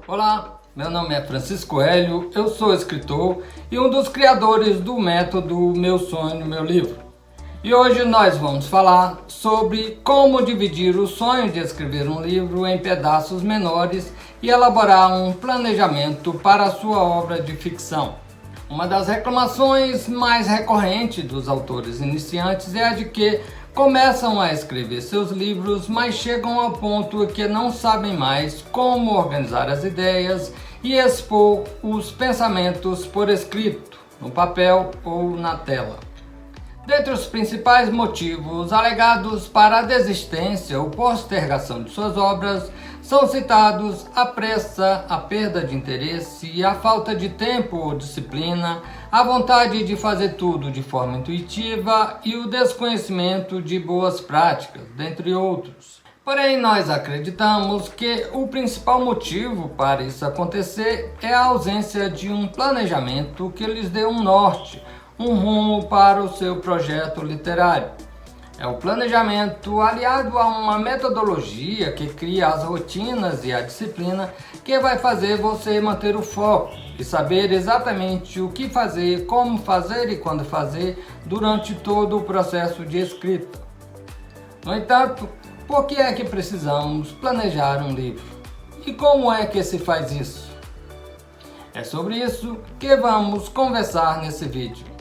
Olá, meu nome é Francisco Hélio, eu sou escritor e um dos criadores do método Meu Sonho, Meu Livro. E hoje nós vamos falar sobre como dividir o sonho de escrever um livro em pedaços menores e elaborar um planejamento para a sua obra de ficção. Uma das reclamações mais recorrentes dos autores iniciantes é a de que começam a escrever seus livros, mas chegam ao ponto que não sabem mais como organizar as ideias e expor os pensamentos por escrito, no papel ou na tela. Dentre os principais motivos alegados para a desistência ou postergação de suas obras, são citados a pressa, a perda de interesse, a falta de tempo ou disciplina, a vontade de fazer tudo de forma intuitiva e o desconhecimento de boas práticas, dentre outros. Porém, nós acreditamos que o principal motivo para isso acontecer é a ausência de um planejamento que lhes dê um norte, um rumo para o seu projeto literário. É o planejamento aliado a uma metodologia que cria as rotinas e a disciplina que vai fazer você manter o foco e saber exatamente o que fazer, como fazer e quando fazer durante todo o processo de escrita. No entanto, por que é que precisamos planejar um livro? E como é que se faz isso? É sobre isso que vamos conversar nesse vídeo.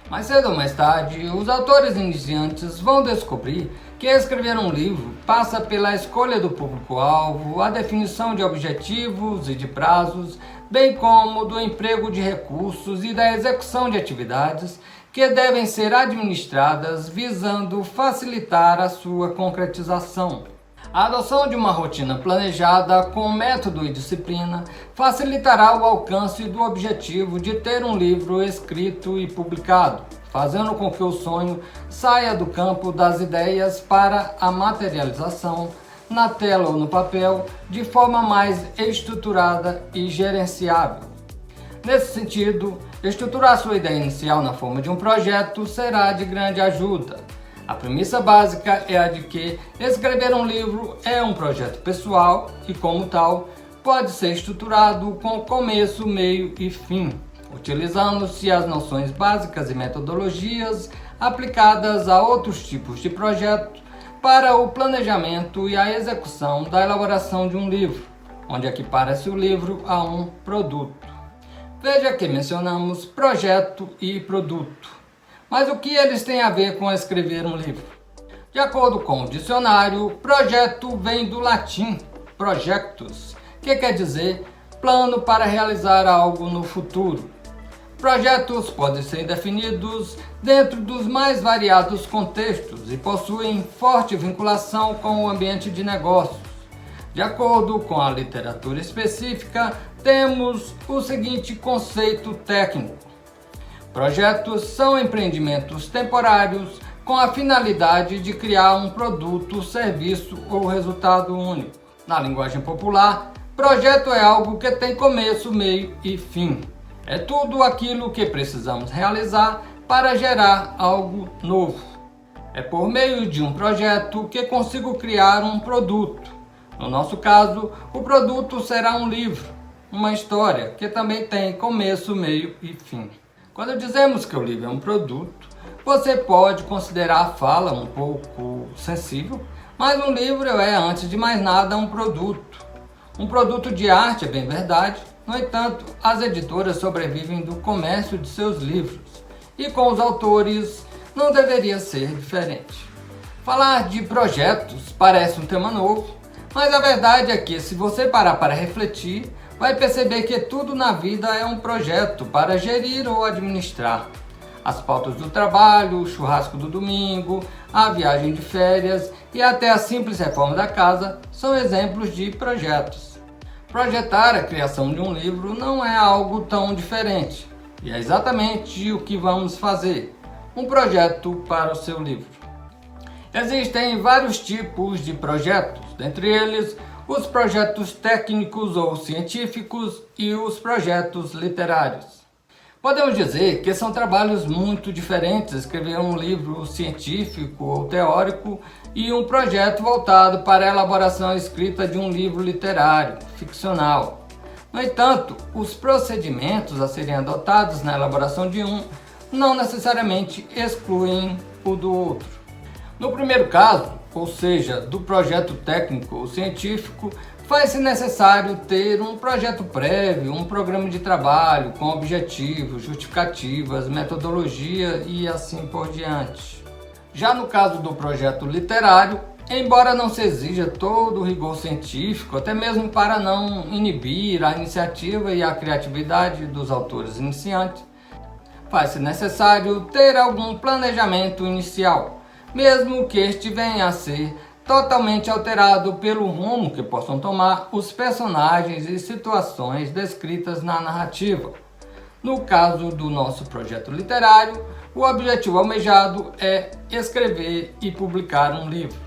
Mais cedo ou mais tarde, os autores iniciantes vão descobrir que escrever um livro passa pela escolha do público-alvo, a definição de objetivos e de prazos, bem como do emprego de recursos e da execução de atividades que devem ser administradas visando facilitar a sua concretização. A adoção de uma rotina planejada com método e disciplina facilitará o alcance do objetivo de ter um livro escrito e publicado, fazendo com que o sonho saia do campo das ideias para a materialização na tela ou no papel de forma mais estruturada e gerenciável. Nesse sentido, estruturar sua ideia inicial na forma de um projeto será de grande ajuda. A premissa básica é a de que escrever um livro é um projeto pessoal e, como tal, pode ser estruturado com começo, meio e fim, utilizando-se as noções básicas e metodologias aplicadas a outros tipos de projeto para o planejamento e a execução da elaboração de um livro, onde equipara-se o livro a um produto. Veja que mencionamos projeto e produto. Mas o que eles têm a ver com escrever um livro? De acordo com o dicionário, projeto vem do latim projectus, que quer dizer plano para realizar algo no futuro. Projetos podem ser definidos dentro dos mais variados contextos e possuem forte vinculação com o ambiente de negócios. De acordo com a literatura específica, temos o seguinte conceito técnico. Projetos são empreendimentos temporários com a finalidade de criar um produto, serviço ou resultado único. Na linguagem popular, projeto é algo que tem começo, meio e fim. É tudo aquilo que precisamos realizar para gerar algo novo. É por meio de um projeto que consigo criar um produto. No nosso caso, o produto será um livro, uma história que também tem começo, meio e fim. Quando dizemos que o livro é um produto, você pode considerar a fala um pouco sensível, mas um livro é, antes de mais nada, um produto. Um produto de arte, é bem verdade, no entanto, as editoras sobrevivem do comércio de seus livros, e com os autores não deveria ser diferente. Falar de projetos parece um tema novo, mas a verdade é que, se você parar para refletir, vai perceber que tudo na vida é um projeto para gerir ou administrar. As pautas do trabalho, o churrasco do domingo, a viagem de férias e até a simples reforma da casa são exemplos de projetos. Projetar a criação de um livro não é algo tão diferente, e é exatamente o que vamos fazer, um projeto para o seu livro. Existem vários tipos de projetos, dentre eles os projetos técnicos ou científicos e os projetos literários. Podemos dizer que são trabalhos muito diferentes, escrever um livro científico ou teórico e um projeto voltado para a elaboração e escrita de um livro literário, ficcional. No entanto, os procedimentos a serem adotados na elaboração de um não necessariamente excluem o do outro. No primeiro caso, ou seja, do projeto técnico ou científico, faz-se necessário ter um projeto prévio, um programa de trabalho com objetivos, justificativas, metodologia e assim por diante. Já no caso do projeto literário, embora não se exija todo o rigor científico, até mesmo para não inibir a iniciativa e a criatividade dos autores iniciantes, faz-se necessário ter algum planejamento inicial, mesmo que este venha a ser totalmente alterado pelo rumo que possam tomar os personagens e situações descritas na narrativa. No caso do nosso projeto literário, o objetivo almejado é escrever e publicar um livro.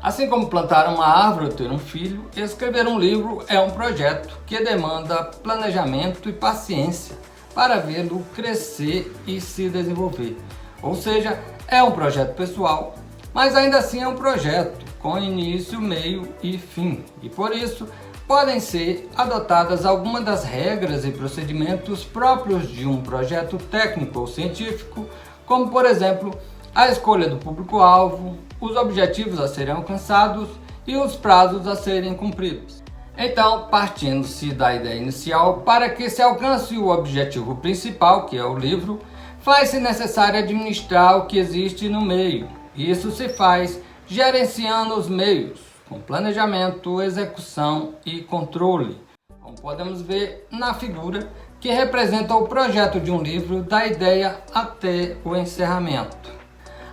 Assim como plantar uma árvore ou ter um filho, escrever um livro é um projeto que demanda planejamento e paciência para vê-lo crescer e se desenvolver. Ou seja, é um projeto pessoal, mas ainda assim é um projeto com início, meio e fim. E por isso, podem ser adotadas algumas das regras e procedimentos próprios de um projeto técnico ou científico, como por exemplo, a escolha do público-alvo, os objetivos a serem alcançados e os prazos a serem cumpridos. Então, partindo-se da ideia inicial, para que se alcance o objetivo principal, que é o livro, faz-se necessário administrar o que existe no meio. Isso se faz gerenciando os meios, com planejamento, execução e controle, como podemos ver na figura que representa o projeto de um livro da ideia até o encerramento.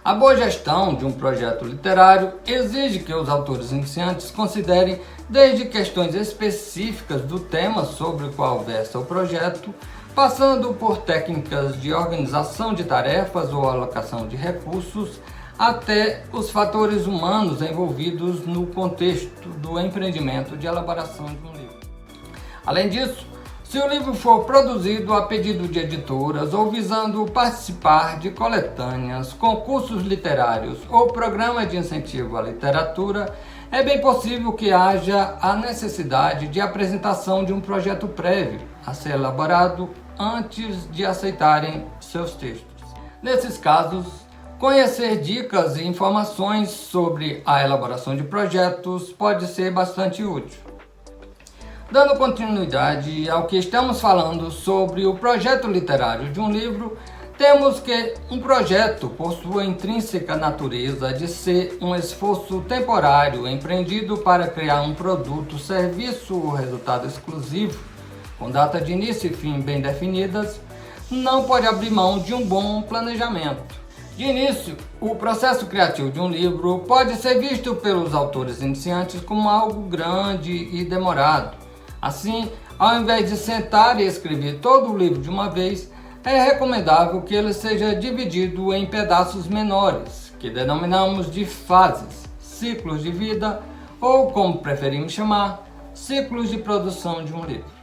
A boa gestão de um projeto literário exige que os autores iniciantes considerem desde questões específicas do tema sobre o qual versa o projeto, passando por técnicas de organização de tarefas ou alocação de recursos, até os fatores humanos envolvidos no contexto do empreendimento de elaboração de um livro. Além disso, se o livro for produzido a pedido de editoras ou visando participar de coletâneas, concursos literários ou programas de incentivo à literatura, é bem possível que haja a necessidade de apresentação de um projeto prévio a ser elaborado antes de aceitarem seus textos. Nesses casos, conhecer dicas e informações sobre a elaboração de projetos pode ser bastante útil. Dando continuidade ao que estamos falando sobre o projeto literário de um livro, temos que um projeto, por sua intrínseca natureza de ser um esforço temporário empreendido para criar um produto, serviço ou resultado exclusivo, com data de início e fim bem definidas, não pode abrir mão de um bom planejamento. De início, o processo criativo de um livro pode ser visto pelos autores iniciantes como algo grande e demorado. Assim, ao invés de sentar e escrever todo o livro de uma vez, é recomendável que ele seja dividido em pedaços menores, que denominamos de fases, ciclos de vida ou, como preferimos chamar, ciclos de produção de um livro.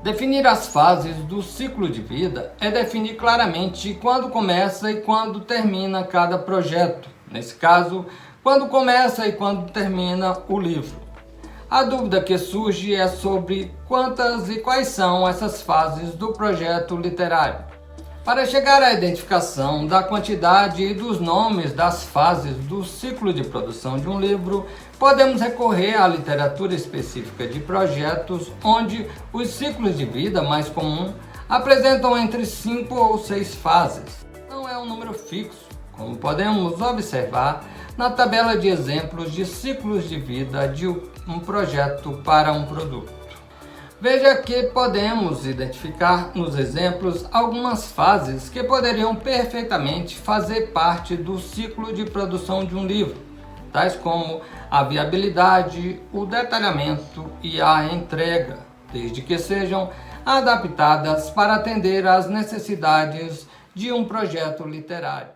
Definir as fases do ciclo de vida é definir claramente quando começa e quando termina cada projeto. Nesse caso, quando começa e quando termina o livro. A dúvida que surge é sobre quantas e quais são essas fases do projeto literário. Para chegar à identificação da quantidade e dos nomes das fases do ciclo de produção de um livro, podemos recorrer à literatura específica de projetos, onde os ciclos de vida mais comuns apresentam entre 5 ou 6 fases. Não é um número fixo, como podemos observar na tabela de exemplos de ciclos de vida de um projeto para um produto. Veja que podemos identificar nos exemplos algumas fases que poderiam perfeitamente fazer parte do ciclo de produção de um livro, tais como a viabilidade, o detalhamento e a entrega, desde que sejam adaptadas para atender às necessidades de um projeto literário.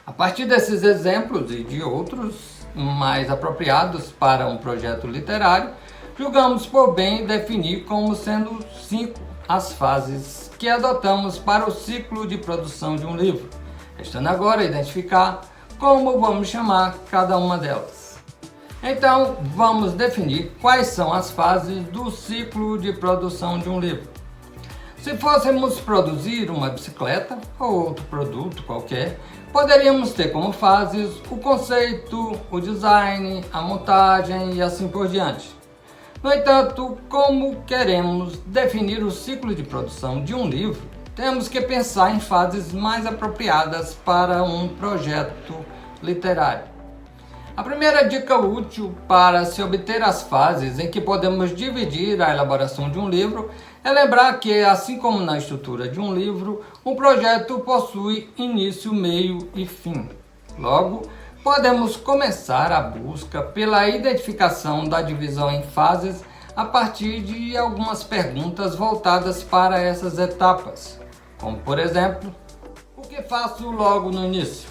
A partir desses exemplos e de outros mais apropriados para um projeto literário, julgamos por bem definir como sendo 5 as fases que adotamos para o ciclo de produção de um livro, restando agora identificar como vamos chamar cada uma delas. Então, vamos definir quais são as fases do ciclo de produção de um livro. Se fôssemos produzir uma bicicleta ou outro produto qualquer, poderíamos ter como fases o conceito, o design, a montagem e assim por diante. No entanto, como queremos definir o ciclo de produção de um livro, temos que pensar em fases mais apropriadas para um projeto literário. A primeira dica útil para se obter as fases em que podemos dividir a elaboração de um livro é lembrar que, assim como na estrutura de um livro, um projeto possui início, meio e fim. Logo, podemos começar a busca pela identificação da divisão em fases a partir de algumas perguntas voltadas para essas etapas, como por exemplo, o que faço logo no início?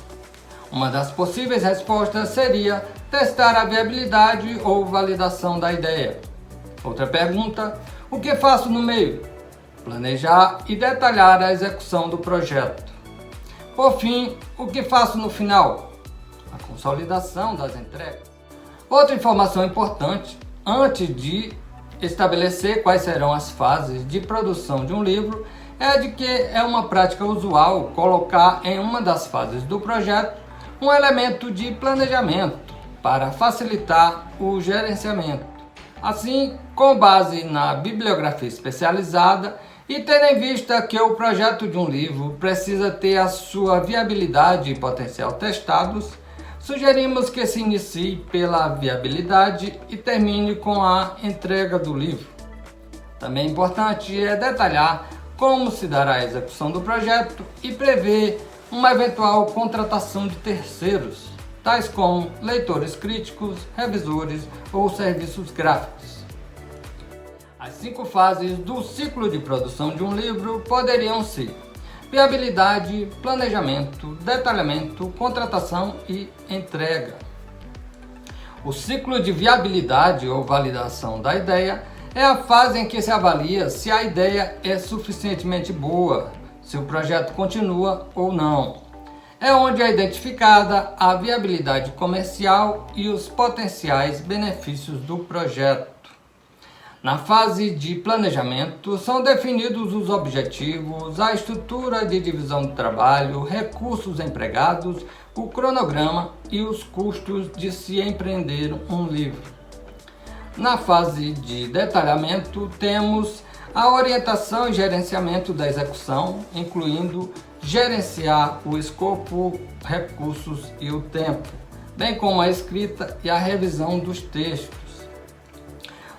Uma das possíveis respostas seria testar a viabilidade ou validação da ideia. Outra pergunta, o que faço no meio? Planejar e detalhar a execução do projeto. Por fim, o que faço no final? A consolidação das entregas. Outra informação importante, antes de estabelecer quais serão as fases de produção de um livro, é de que é uma prática usual colocar em uma das fases do projeto um elemento de planejamento para facilitar o gerenciamento. Assim, com base na bibliografia especializada e tendo em vista que o projeto de um livro precisa ter a sua viabilidade e potencial testados, sugerimos que se inicie pela viabilidade e termine com a entrega do livro. Também importante é detalhar como se dará a execução do projeto e prever uma eventual contratação de terceiros, tais como leitores críticos, revisores ou serviços gráficos. As 5 fases do ciclo de produção de um livro poderiam ser viabilidade, planejamento, detalhamento, contratação e entrega. O ciclo de viabilidade ou validação da ideia é a fase em que se avalia se a ideia é suficientemente boa, se o projeto continua ou não. É onde é identificada a viabilidade comercial e os potenciais benefícios do projeto. Na fase de planejamento, são definidos os objetivos, a estrutura de divisão do trabalho, recursos empregados, o cronograma e os custos de se empreender um livro. Na fase de detalhamento, temos a orientação e gerenciamento da execução, incluindo gerenciar o escopo, recursos e o tempo, bem como a escrita e a revisão dos textos.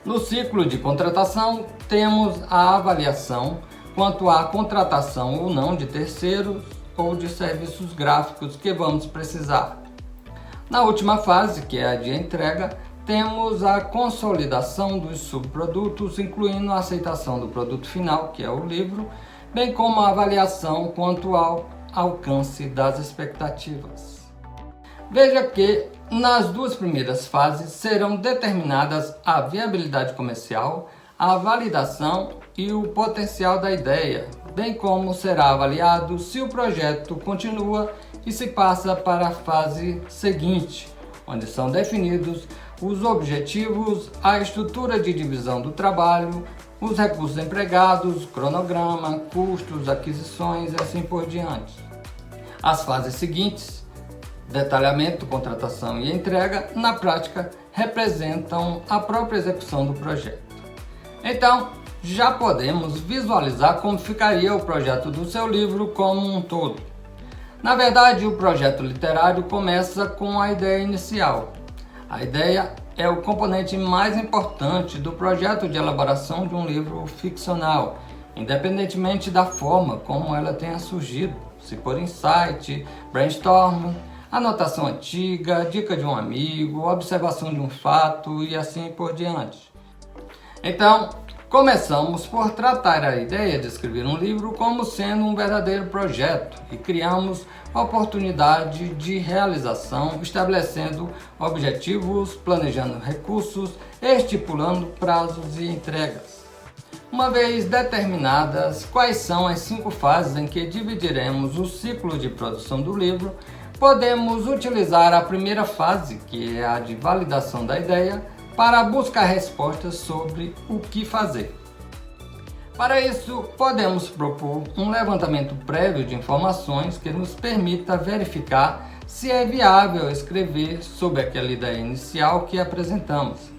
No ciclo de contratação, temos a avaliação quanto à contratação ou não de terceiros ou de serviços gráficos que vamos precisar. Na última fase, que é a de entrega, temos a consolidação dos subprodutos, incluindo a aceitação do produto final, que é o livro, bem como a avaliação quanto ao alcance das expectativas. Veja que nas 2 primeiras fases serão determinadas a viabilidade comercial, a validação e o potencial da ideia, bem como será avaliado se o projeto continua e se passa para a fase seguinte, onde são definidos os objetivos, a estrutura de divisão do trabalho, os recursos empregados, cronograma, custos, aquisições e assim por diante. As fases seguintes, detalhamento, contratação e entrega, na prática representam a própria execução do projeto. Então, já podemos visualizar como ficaria o projeto do seu livro como um todo. Na verdade, o projeto literário começa com a ideia inicial. A ideia é o componente mais importante do projeto de elaboração de um livro ficcional, independentemente da forma como ela tenha surgido, se por insight, brainstorming, anotação antiga, dica de um amigo, observação de um fato e assim por diante. Então, começamos por tratar a ideia de escrever um livro como sendo um verdadeiro projeto e criamos a oportunidade de realização, estabelecendo objetivos, planejando recursos, estipulando prazos e entregas. Uma vez determinadas quais são as 5 fases em que dividiremos o ciclo de produção do livro, podemos utilizar a primeira fase, que é a de validação da ideia, para buscar respostas sobre o que fazer. Para isso, podemos propor um levantamento prévio de informações que nos permita verificar se é viável escrever sobre aquela ideia inicial que apresentamos.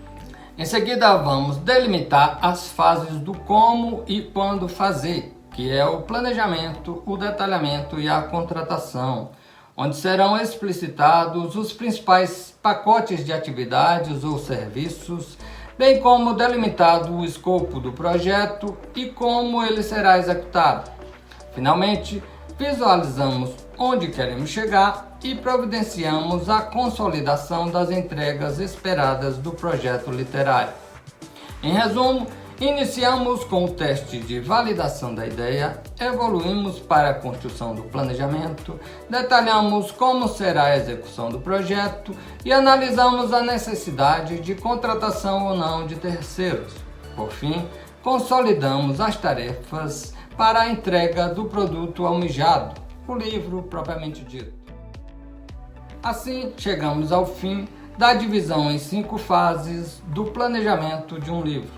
Em seguida, vamos delimitar as fases do como e quando fazer, que é o planejamento, o detalhamento e a contratação, onde serão explicitados os principais pacotes de atividades ou serviços, bem como delimitado o escopo do projeto e como ele será executado. Finalmente, visualizamos onde queremos chegar e providenciamos a consolidação das entregas esperadas do projeto literário. Em resumo, iniciamos com o teste de validação da ideia, evoluímos para a construção do planejamento, detalhamos como será a execução do projeto e analisamos a necessidade de contratação ou não de terceiros. Por fim, consolidamos as tarefas para a entrega do produto almejado, o livro propriamente dito. Assim, chegamos ao fim da divisão em 5 fases do planejamento de um livro.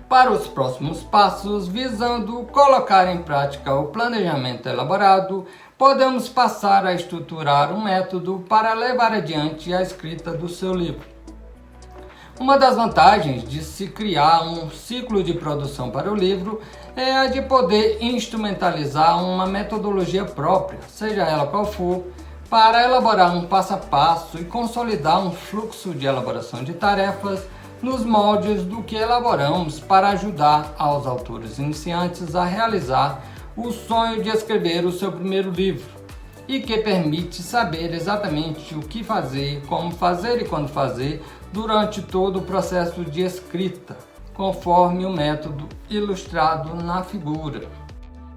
Para os próximos passos, visando colocar em prática o planejamento elaborado, podemos passar a estruturar um método para levar adiante a escrita do seu livro. Uma das vantagens de se criar um ciclo de produção para o livro é a de poder instrumentalizar uma metodologia própria, seja ela qual for, para elaborar um passo a passo e consolidar um fluxo de elaboração de tarefas nos moldes do que elaboramos para ajudar aos autores iniciantes a realizar o sonho de escrever o seu primeiro livro e que permite saber exatamente o que fazer, como fazer e quando fazer durante todo o processo de escrita, conforme o método ilustrado na figura.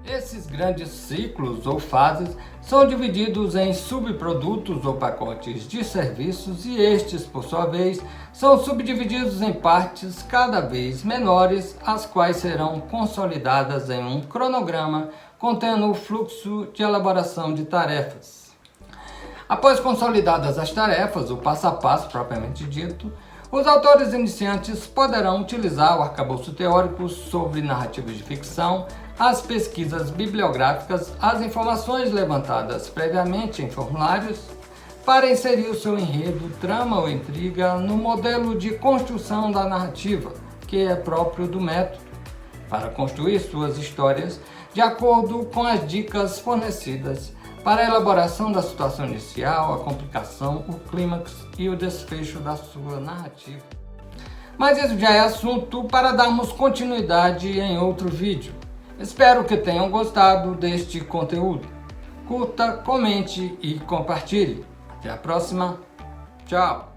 Esses grandes ciclos ou fases são divididos em subprodutos ou pacotes de serviços e estes, por sua vez, são subdivididos em partes cada vez menores, as quais serão consolidadas em um cronograma contendo o fluxo de elaboração de tarefas. Após consolidadas as tarefas, o passo a passo propriamente dito, os autores iniciantes poderão utilizar o arcabouço teórico sobre narrativas de ficção, as pesquisas bibliográficas, as informações levantadas previamente em formulários, para inserir o seu enredo, trama ou intriga no modelo de construção da narrativa, que é próprio do método, para construir suas histórias de acordo com as dicas fornecidas para a elaboração da situação inicial, a complicação, o clímax e o desfecho da sua narrativa. Mas isso já é assunto para darmos continuidade em outro vídeo. Espero que tenham gostado deste conteúdo. Curta, comente e compartilhe. Até a próxima. Tchau!